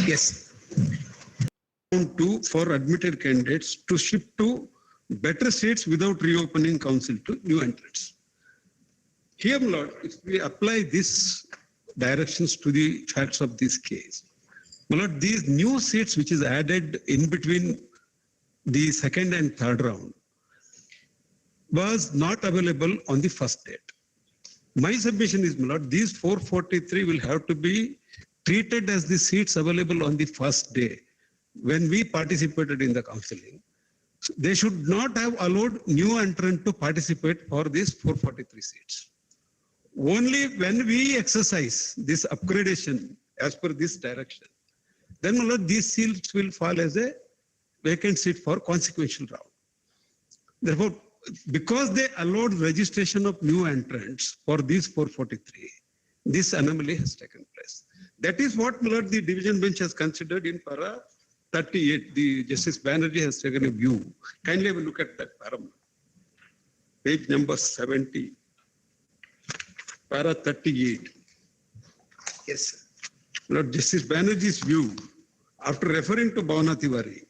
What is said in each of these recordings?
Yes. For admitted candidates to shift to better seats without reopening council to new entrants. Here, Lord, if we apply these directions to the facts of this case, Lord, these new seats which is added in between the second and third round was not available on the first date. My submission is, Lord, these 443 will have to be treated as the seats available on the first day when we participated in the counseling. So they should not have allowed new entrant to participate for these 443 seats. Only when we exercise this upgradation as per this direction, then Lord, these seats will fall as a vacant seat for consequential round. Therefore, because they allowed registration of new entrants for these 443, this anomaly has taken place. That is what, Lord, the division bench has considered in para 38. The Justice Banerjee has taken a view. Kindly have a look at that para. Page number 70. Para 38. Yes, sir. Lord, Justice Banerjee's view, after referring to Bhavana Tiwari,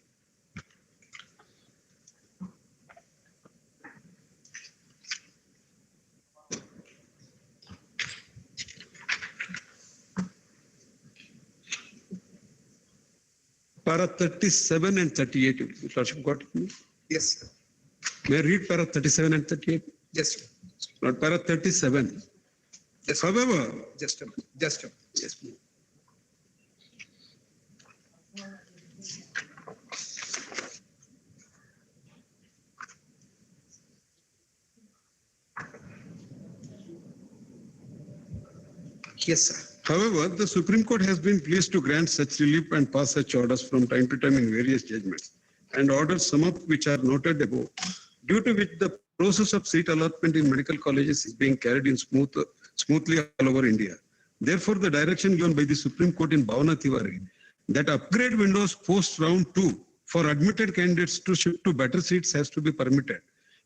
para 37 and 38, you Lordship got it? Yes, sir. May I read para 37 and 38? Yes, sir. Lord, para 37. Yes, however, just a minute. Just a minute. Yes, please. Yes, sir. However, the Supreme Court has been pleased to grant such relief and pass such orders from time to time in various judgments, and orders some of which are noted above, due to which the process of seat allotment in medical colleges is being carried in smoothly all over India. Therefore, the direction given by the Supreme Court in Bhavana Tiwari that upgrade windows post round 2 for admitted candidates to shift to better seats has to be permitted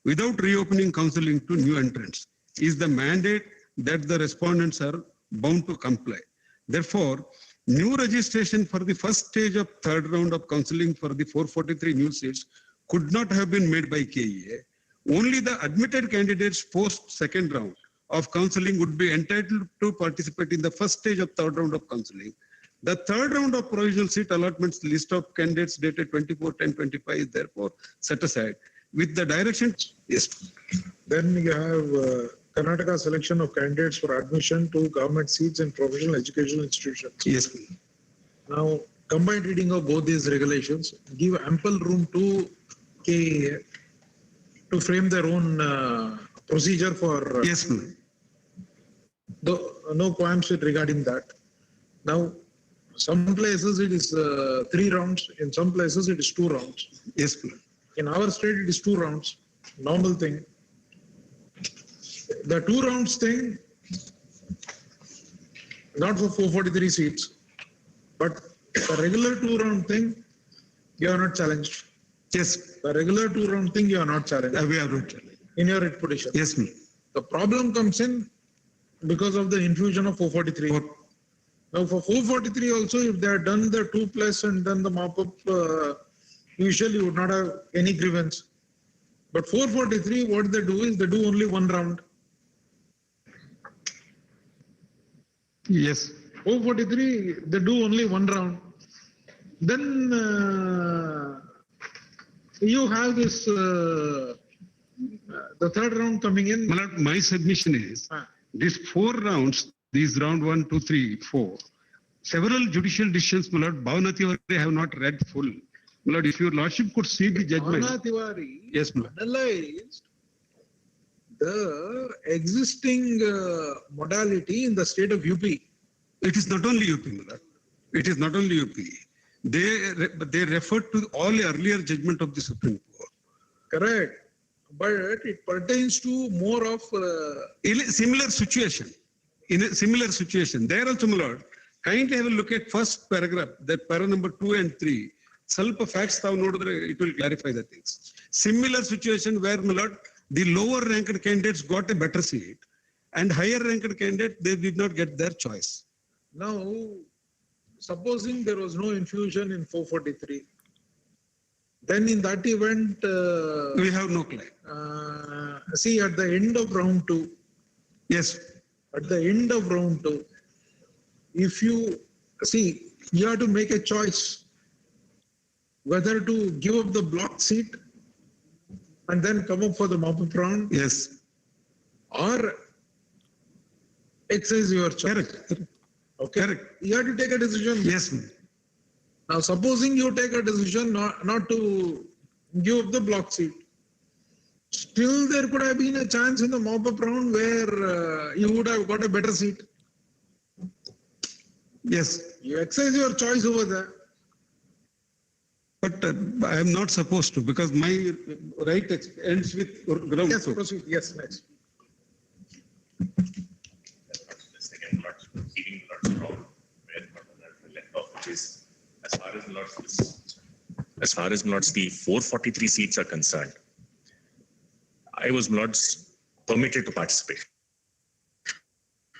without reopening counseling to new entrants is the mandate that the respondents are bound to comply. Therefore, new registration for the first stage of third round of counseling for the 443 new seats could not have been made by KEA. Only the admitted candidates post second round of counseling would be entitled to participate in the first stage of third round of counseling. The third round of provisional seat allotments list of candidates dated 24/10/25 is therefore set aside with the direction. Yes. Then you have Karnataka selection of candidates for admission to government seats in professional educational institutions. Yes, please. Now, combined reading of both these regulations give ample room to KEA to frame their own procedure for. Yes, please. No qualms regarding that. Now, some places it is 3 rounds, in some places it is 2 rounds. Yes, please. In our state, it is 2 rounds, normal thing. The 2 rounds thing, not for 443 seats, but the regular 2 round thing, you are not challenged. Yes, The regular 2 round thing, you are not challenged we have not challenged. in your writ petition. Yes, ma'am. The problem comes in because of the infusion of 443. Now for 443 also, if they had done the 2+ and then the mop-up, usually you would not have any grievance. But 443, what they do is they do only 1 round. Yes. 443, they do only 1 round. Then you have this, the 3rd round coming in. My lord, my submission is these 4 rounds, these round 1, 2, 3, 4, several judicial decisions, my lord, Bhavana Tiwari have not read full. My lord, if your lordship could see the judgment. Bhavana Tiwari Yes, my lord. analyzed the existing modality in the state of UP. It is not only UP, my lord. It is not only UP. They referred to all earlier judgment of the Supreme Court. Correct. But it pertains to more of In a similar situation, there also, my lord, kindly have a look at first paragraph, that para number 2 and 3. ಸ್ವಲ್ಪ facts ತಾವು ನೋಡಿದ್ರೆ it will clarify the things. Similar situation where, my lord, the lower ranked candidates got a better seat and higher ranked candidates, they did not get their choice. now, supposing there was no infusion in 443, then in that event, We have no claim. see at the end of round 2, Yes, at the end of round 2, if you see, you have to make a choice whether to give up the block seat and then come up for the mop-up round yes, or exercise your choice. correct, Okay. correct. You have to take a decision. Yes, ma'am. Now, supposing you take a decision not to give up the block seat, still there could have been a chance in the mop-up round where you would have got a better seat. Yes, You exercise your choice over there. but I am not supposed to because my right ends with ground. Yes, truth. proceed. Yes, next. The second lot, keeping lots wrong, where left off, which is as far as lots the 443 seats are concerned, I was lots permitted to participate.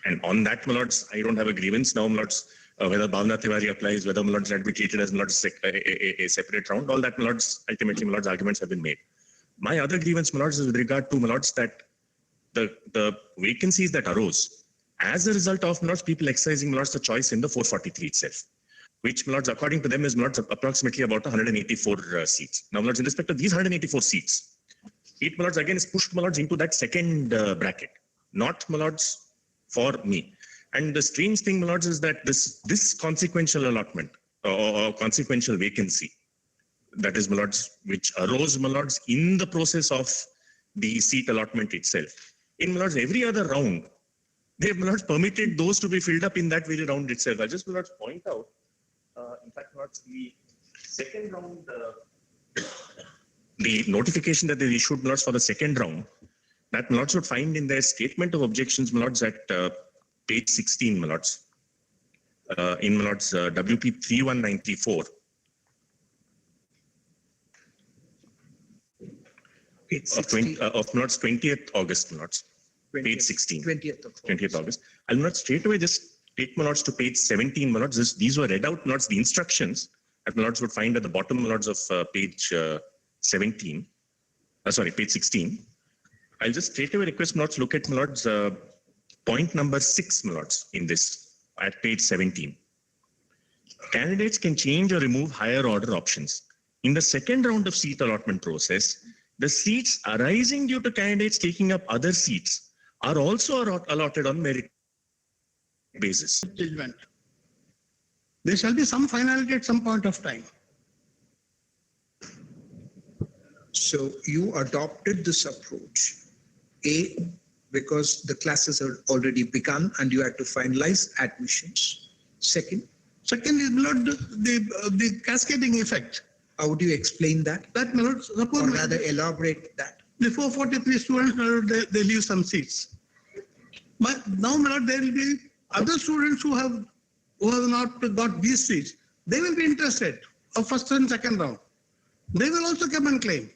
And on that, Malords, I don't have a grievance. Now, Malords, whether Bhavana Tiwari applies, whether Malords had to be treated as Malords a separate round, all that, Malords, ultimately, Malords arguments have been made. My other grievance, Malords, is with regard to Malords that the vacancies that arose as a result of Malords, people exercising Malords the choice in the 443 itself, which Malords, according to them, is Malords approximately about 184 seats. Now, Malords, in respect to these 184 seats, it, Malords, again is pushed, Malords, into that second bracket, not, Malords, for me. And the strange thing, Malords, is that this consequential allotment or consequential vacancy, that is, Malords, which arose, Malords, in the process of the seat allotment itself. In, Malords, every other round, they have, Malords, permitted those to be filled up in that very round itself. I'll just, Malords, point out, in fact, Malords, the second round, the notification that they issued, Malords, for the second round, that Malords would find in their statement of objections, Malords, at page 16, Malords, in Malords WP 3194. Of Malords 20th August, Malords, page 16. 20th August. I'll not straight away just take Malords to page 17, Malords. These were read out, Malords, the instructions that Malords would find at the bottom, Malords, of page 17. Page 16. I'll just straight away request Malords look at Malords point number 6, Malords, in this at page 17. Candidates can change or remove higher order options. In the second round of seat allotment process, the seats arising due to candidates taking up other seats are also allotted on merit basis. Judgment. There shall be some finality at some point of time. So you adopted this approach, A, because the classes are already begun and you had to finalize admissions. Second, Second is, Lord, the cascading effect. How would you explain that? That, my lord, Or suppose rather elaborate that? the 443 students, my lord, they leave some seats. But now, my lord, there will be other students who have not got these seats. They will be interested of first and second round. They will also come and claim.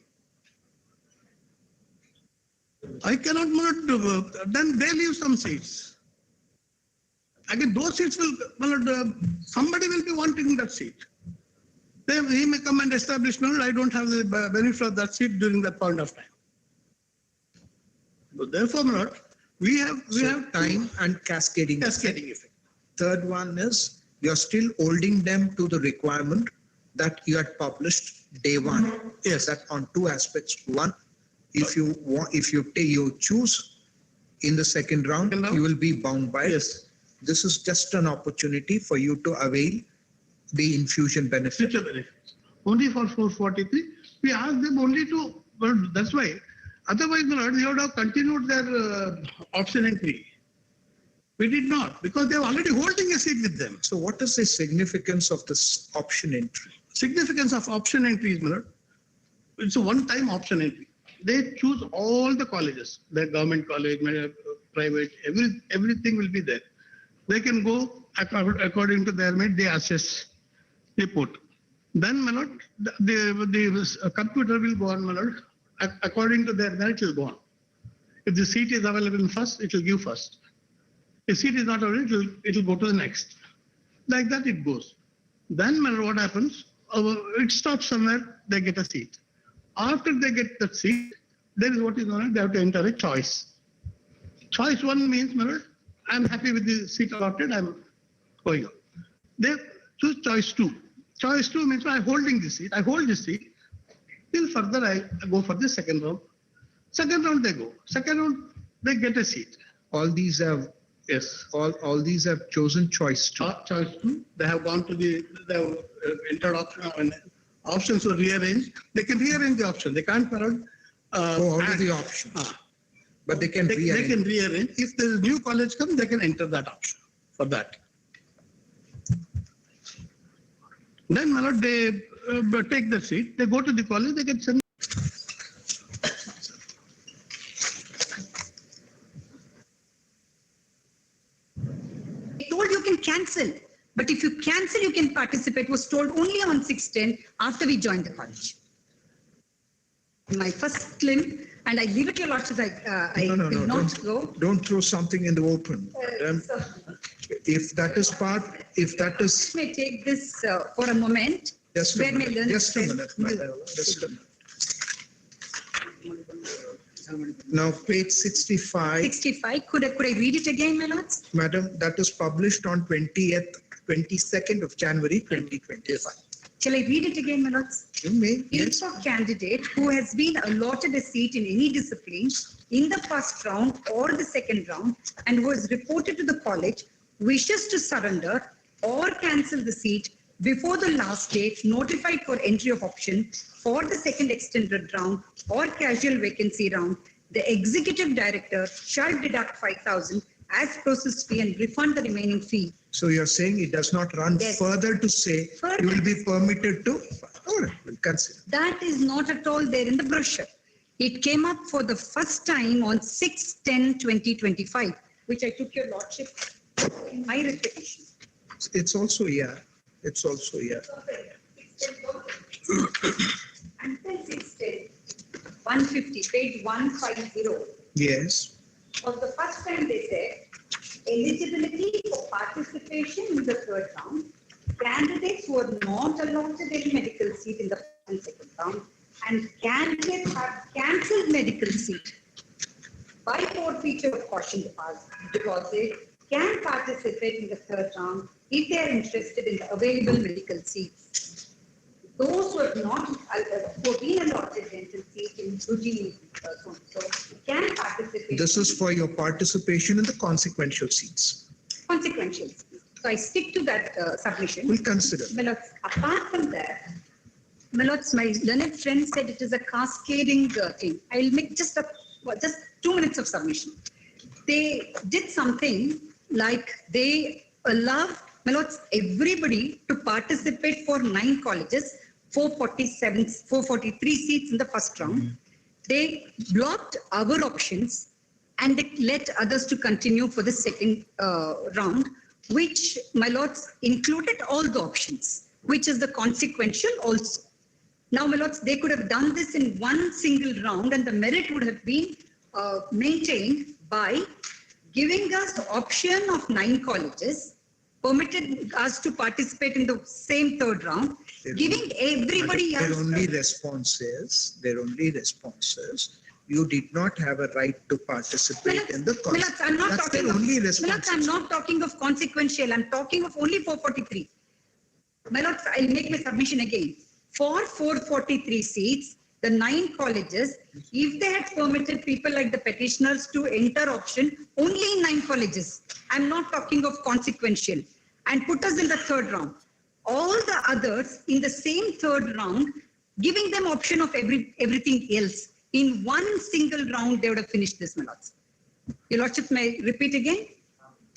I cannot, my lord, then they leave some seats. Again, those seats will, my lord, somebody will be wanting that seat. He may come and establish, no, I don't have the benefit of that seat during that point of time. So therefore, my lord, we have time and cascading. effect. Third one is you're still holding them to the requirement that you had published day one. Yes. That on two aspects. One, if you choose in the second round, Second round? you will be bound by it. Yes. This is just an opportunity for you to avail the infusion benefit. Future benefits. Only for 443, we ask them only to, well, that's why. Otherwise, my lord, we would have continued their option entry. We did not, because they are already holding a seat with them. So what is the significance of this option entry? Significance of option entry is, my lord, it's a one-time option entry. They choose all the colleges, the government college, private, everything will be there. They can go according to their merit, they assess, they put. Then, my lord, the computer will go on, my lord, according to their merit, it will go on. If the seat is available in first, it will give first. If seat is not available, it will go to the next. Like that it goes. Then, my lord, what happens? It stops somewhere, they get a seat. After they get that seat, there is what is known as they have to enter a choice. Choice one means, my lord, I'm happy with the seat allotted, I'm going on. They choose choice two. Choice two means I'm holding the seat. I hold the seat. Till further, I go for the second round. Second round, they go. Second round, they get a seat. All these have all these have chosen choice two. Choice two. They have gone to they have entered option. When options were rearranged, they can rearrange the option. They can't Go out of the options. But they can rearrange. They can rearrange. If there is new college comes, they can enter that option for that. Then, my lord, they take the seat. They go to the college. They get sent. They told you can cancel, but if you cancel, you can participate. Was told only on 6/10 after we joined the college. My first claim. And I leave it to your lordship. I will not go. Don't throw something in the open. If that is part, if that is. Let me take this for a moment. Just a minute. Just a minute. Now, page 65. 65. Could I read it again, my lords? Madam, that is published on 22nd of January, 2025. Shall I read it again, my lords? You may. If a candidate who has been allotted a seat in any discipline in the first round or the second round and who has reported to the college wishes to surrender or cancel the seat before the last date notified for entry of option for the second extended round or casual vacancy round, the executive director shall deduct 5,000 as process fee and refund the remaining fee. So you're saying it does not run further to say you will be permitted to. All right, we'll consider. That is not at all there in the brochure. It came up for the first time on 6/10/2025, which I took your lordship in my repetition. It's also here. It's also here. And then 6/10, 150, page 150. Yes. For the first time they said, eligibility for participation in the third round, candidates who are not allotted any medical seat in the first and second round, and candidates have cancelled medical seat by forfeiture of caution deposit can participate in the third round if they are interested in the available medical seats. Those who have not who have been allotted dental seat in UG can participate. This is for your participation in the consequential seats. Consequential. So I stick to that submission. We'll consider. My lords, apart from that, my lords, my learned friend said it is a cascading thing. I'll make just 2 minutes of submission. They did something like they allowed, my lords, everybody to participate for 9 colleges 443 seats in the first round. They blocked our options and they let others to continue for the second round, which, my lords, included all the options, which is the consequential also. Now, my lords, they could have done this in one single round and the merit would have been maintained by giving us the option of 9 colleges, permitted us to participate in the same third round, giving everybody else. Their only response is, you did not have a right to participate in the contest. I'm not That's talking their of, only Millards, response. I'm not talking of consequential. I'm talking of only 443. My lords, I'll make my submission again. For 443 seats, the 9 colleges, if they had permitted people like the petitioners to enter option only in 9 colleges, I'm not talking of consequential, and put us in the third round. All the others in the same third round, giving them option of everything else. In one single round, they would have finished this, my lords. Your lordship may repeat again.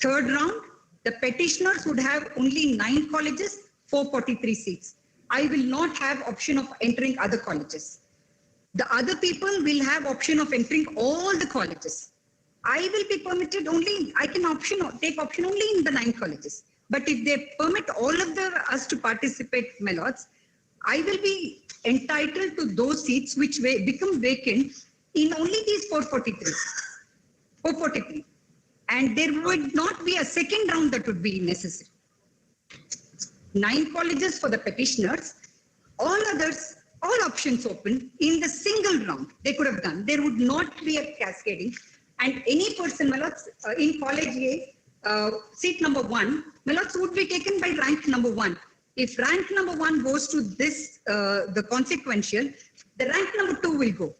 Third round, the petitioners would have only 9 colleges, 443 seats. I will not have option of entering other colleges. The other people will have option of entering all the colleges. I will be permitted only, I can take option only in the 9 colleges. But if they permit all of us to participate, my lords, I will be entitled to those seats which become vacant in only these 443. And there would not be a second round that would be necessary. 9 colleges for the petitioners, all others, all options open in the single round they could have done. There would not be a cascading. And any person, my lords, in college A, seat number 1, my lords, would be taken by rank number 1. If rank number 1 goes to this, the consequential, the rank number 2 will go.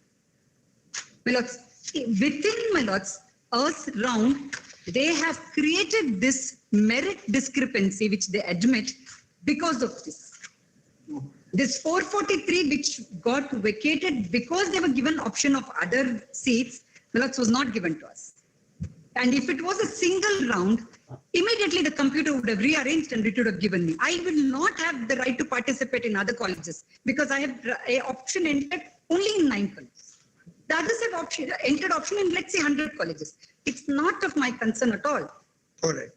My lords, within, my lords, us round, they have created this merit discrepancy, which they admit because of this. This 443, which got vacated because they were given option of other seats, my lords, was not given to us. And if it was a single round, immediately the computer would have rearranged and it would have given me. I will not have the right to participate in other colleges because I have a option entered only in 9 colleges. The others have entered option in, let's say, 100 colleges. It's not of my concern at all. All right.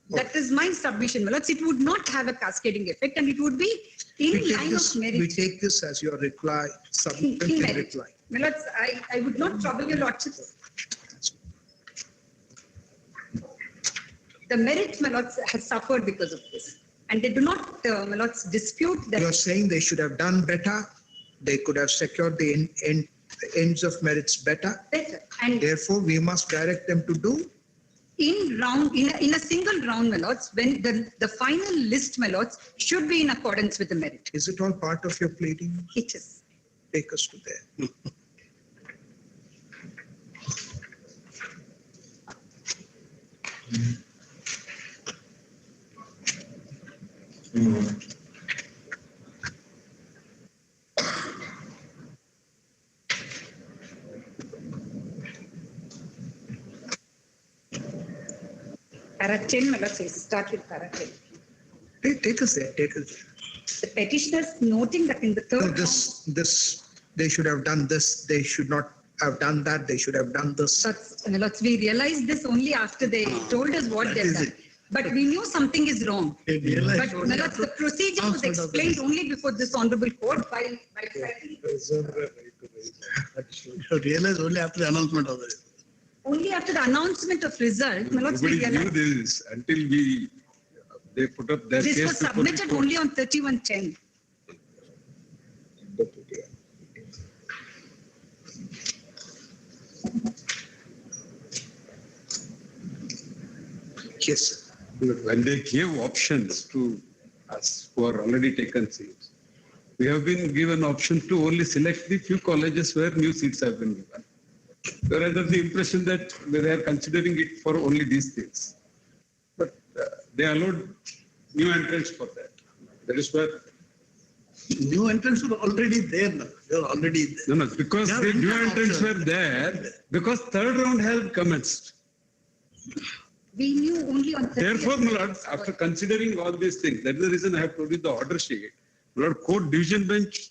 That is my submission, my lords. It would not have a cascading effect and it would be in line of merit. We take this as your reply, subsequent reply. My lords, I would not trouble your lordships. The merit, my lords, has suffered because of this. And they do not, my lords, dispute that. You're saying they should have done better. They could have secured the ends of merits better. And therefore, we must direct them to do. In a single round, my lords, when the final list, my lords, should be in accordance with the merit. Is it all part of your pleading? It is. Take us to there. Para 10, my lords, start with para 10. Take us there. The petitioners noting that in the third round, they should have done this. They should not have done that. They should have done this. my lords, we realized this only after they told us what they've done. But we knew something is wrong. But my lords, the procedure was explained only before this honorable court by You realize only after the announcement of it. only after the announcement of result, my lords, we Nobody knew realized this until they put up their this case was before the submitted court. only on 3110. Yes. When they gave options to us who are already taken seats, we have been given option to only select the few colleges where new seats have been given. We are under the impression that they are considering it for only these things. But they allowed new entrants for that. That is where. New entrants were already there now. They were already there. No, because Yeah, the new yeah, entrants option. were there because third round has commenced. We knew only on 30th. Therefore, my lords, after considering all these things, that is the reason I have told you the order sheet. Lord, court division bench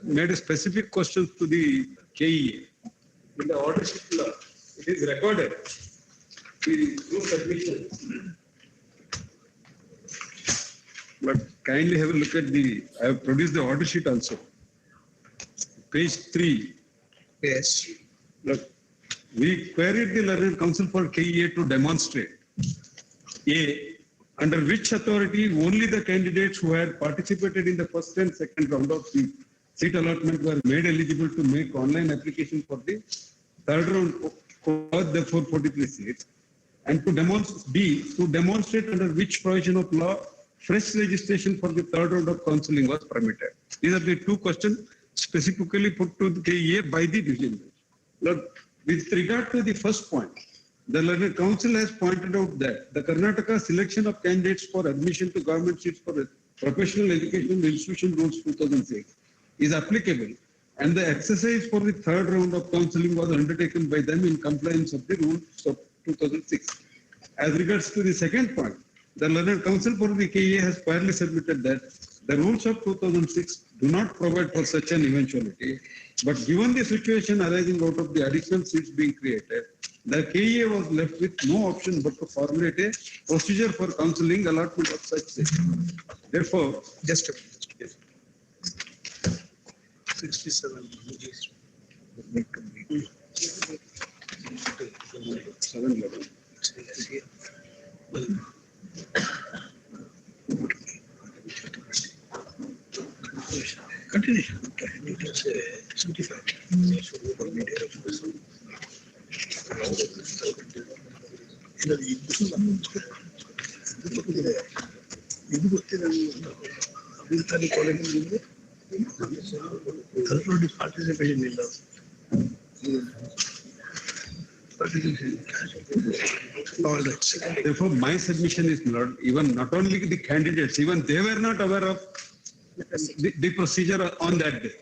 made a specific question to the KEA. In the order sheet, Lord, it is recorded. The two submissions. But kindly have a look at I have produced the order sheet also. Page 3. Yes. Look, we queried the learned counsel for KEA to demonstrate A, under which authority only the candidates who had participated in the first and second round of the seat allotment were made eligible to make online application for the third round for the 443 seats, and to demonstrate under which provision of law fresh registration for the third round of counselling was permitted. These are the two questions specifically put to the KEA by the division bench. Look, with regard to the first point, the learned counsel has pointed out that the Karnataka selection of candidates for admission to government seats for professional education institution rules 2006 is applicable, and the exercise for the third round of counselling was undertaken by them in compliance of the rules of 2006. As regards to the second point, the learned counsel for the KEA has fairly submitted that the rules of 2006 do not provide for such an eventuality, but given the situation arising out of the additional seats being created, the KEA was left with no option but to formulate a procedure for counselling allotment of such seats. Therefore, Just a minute. 67. 711. Continue. Participation ಇಲ್ಲ. All right. Therefore, my submission is not only the candidates, even they were not aware of the procedure on that day.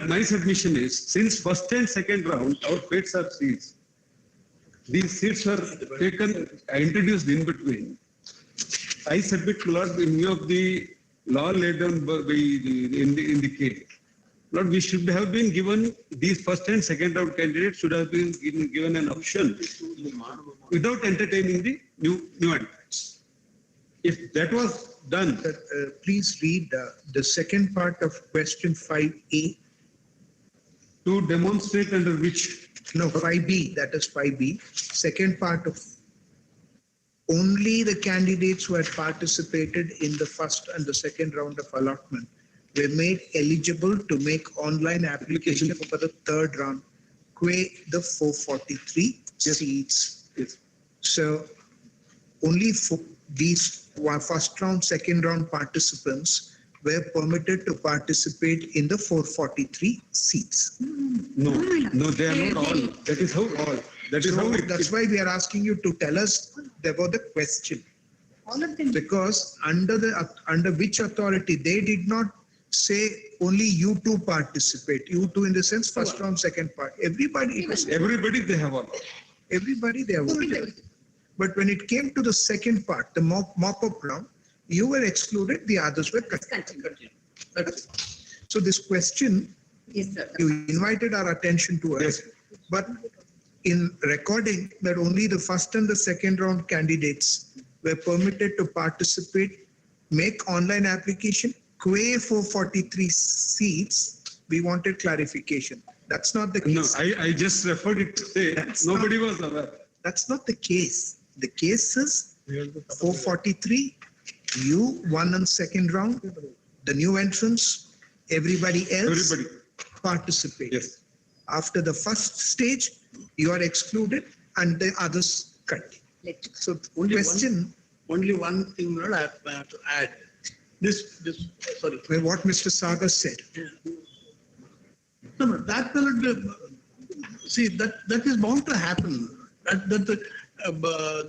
My submission is, since first and second round, our fates are seats. These seats were introduced in between. I submit, Lord, in view of the law laid down in the case, Lord, we should have been given these first and second round candidates should have been given an option without entertaining the new entrants. If that was done, Please read the second part of question 5A. to demonstrate under which, No, 5B, that is 5B. Second part of only the candidates who had participated in the first and the second round of allotment were made eligible to make online application for the third round, the 443 seats. yes, So only for these first round, second round participants were permitted to participate in the 443 seats. no, they are not all. That is how all. That is So how that's why we are asking you to tell us about the question. All of them. Because under which authority, they did not say only you two participate. You two in the sense first round, second part. Everybody everybody they have all. everybody they are voted. But when it came to the second part, the mop-up round, you were excluded, the others were continued. So this question, Yes, sir. you invited our attention to us, Yes. but in recording that only the first and the second round candidates were permitted to participate, make online application, quay 443 seats, we wanted clarification. That's not the No, case. I just referred it to say nobody was aware. That's not the case. The case is 443, you won on second round, the new entrants, everybody else Everybody. participate. Yes. After the first stage, you are excluded and the others continue. So Only one thing, Lord, I have to add. Sorry. What Mr. Sagar said. No, that will see that is bound to happen.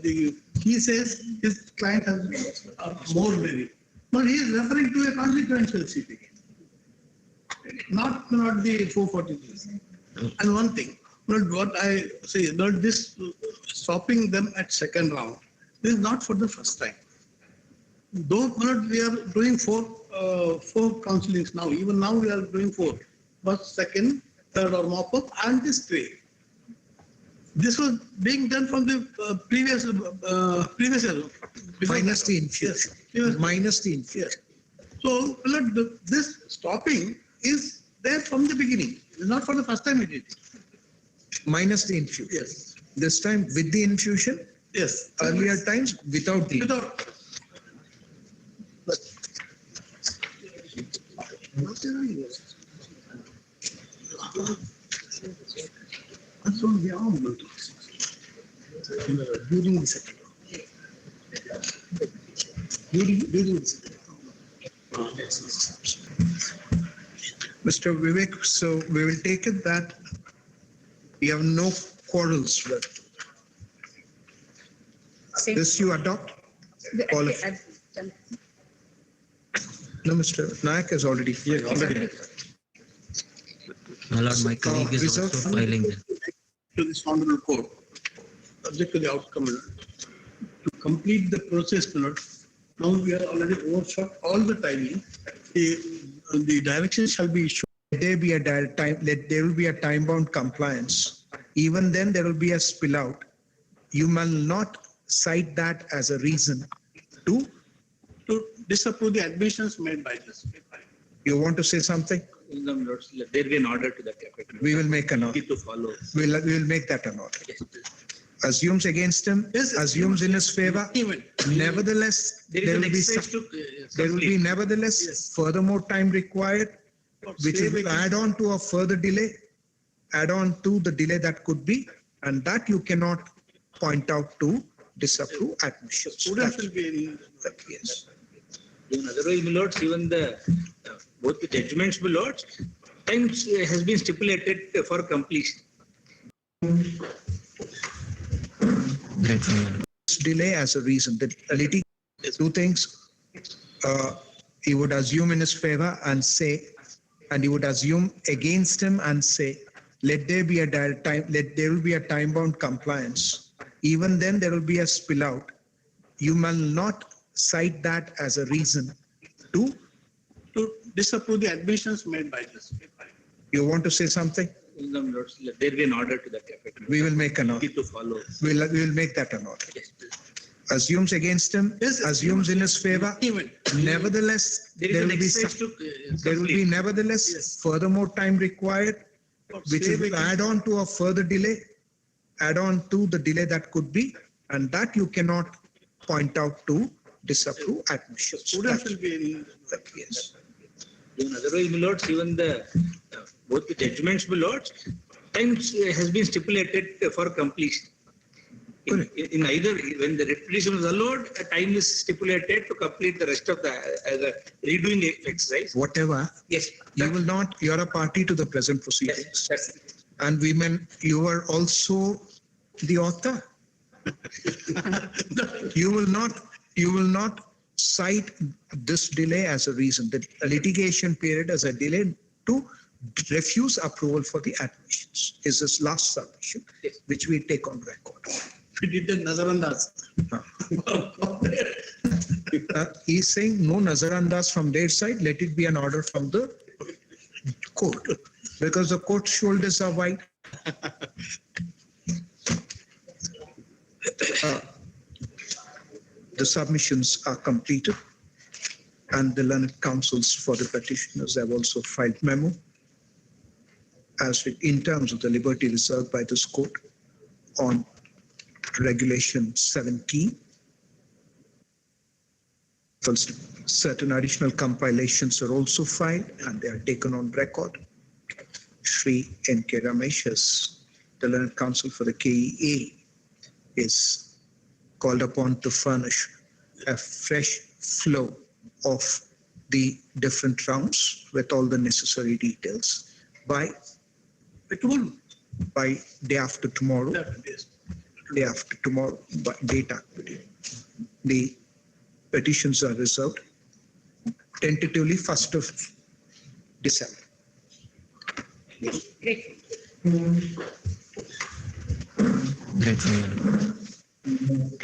He says his client has more merit, but he is referring to a consequential seat again, not the 443. And one thing, what I say, this stopping them at second round, this is not for the first time. Though we are doing four counselings now, even now we are doing four. First, second, third or mop-up and this tray. This was being done from the previous year. before Minus that. the infusion. Yes. Minus the infusion. So this stopping is there from the beginning. It's not for the first time we did it. Minus the infusion. Yes. This time with the infusion, Yes. earlier times without the. Without. That's all the argument. During the second round. During the second round. Mr. Vivek, so we will take it that we have no quarrels with this. You adopt? All of it. No, Mr. Nayak is already. Yes, already. My lord, my colleague is reserve also fund? filing them. To this honorable court, subject to the outcome, to complete the process, now we are already overshot all the timing. The directions shall be issued. Let there be a there will be a time-bound compliance. Even then, there will be a spill out. You will not cite that as a reason to. To disapprove the admissions made by this. You want to say something? There will be an order to that effect. We will make an order. Need to follow. We will make that an order. Yes, please. Assumes against him, Yes, assumes in his favor. Even. Nevertheless, There is there an will be exercise some- to there will be complete. nevertheless Yes. furthermore time required, which will add on to a further delay, add on to the delay that could be, and that you cannot point out to disapprove admissions. Students will be in. Yes. Even otherwise, my lords, even both the judgments, my lords, time has been stipulated for completion. Grateful, my lord. Delay as a reason. The litigation, two things, he would assume in his favor and say, and he would assume against him and say, let there be a there will be a time-bound compliance. Even then, there will be a spill out. You will not cite that as a reason to. Disapprove the admissions made by this. You want to say something? There will be an order to that effect. We will make an order. Need to follow. We will make that an order. Yes, please. Assumes against him, Yes, assumes in his favor. Even. Nevertheless, There is there an will be exercise some- to there will be complete. nevertheless Yes. furthermore time required, which will add on to a further delay, add on to the delay that could be, and that you cannot point out to disapprove admissions. Students will be in. Yes. Even otherwise, my lords, even both the judgments, my lords, time has been stipulated for completion. In either, when the repetition is allowed, a time is stipulated to complete the rest of the redoing exercise. Whatever, Yes. you will not, you are a party to the present proceedings. Yes, that's it. And women, you are also the author. You will not cite this delay as a reason, the litigation period as a delay to refuse approval for the admissions is this last submission, Yes. which we take on record. We did the Nazarandas. He's saying no Nazarandas from their side, let it be an order from the court, because the court's shoulders are wide. The submissions are completed, and the learned counsels for the petitioners have also filed memo as in terms of the liberty reserved by this court on Regulation 17. Certain additional compilations are also filed, and they are taken on record. Shri N.K. Ramesh, as the learned counsel for the KEA, is called upon to furnish a fresh flow of the different rounds with all the necessary details by day after tomorrow. Day after tomorrow, by date after. The petitions are reserved tentatively 1st of December. Grateful, my lord.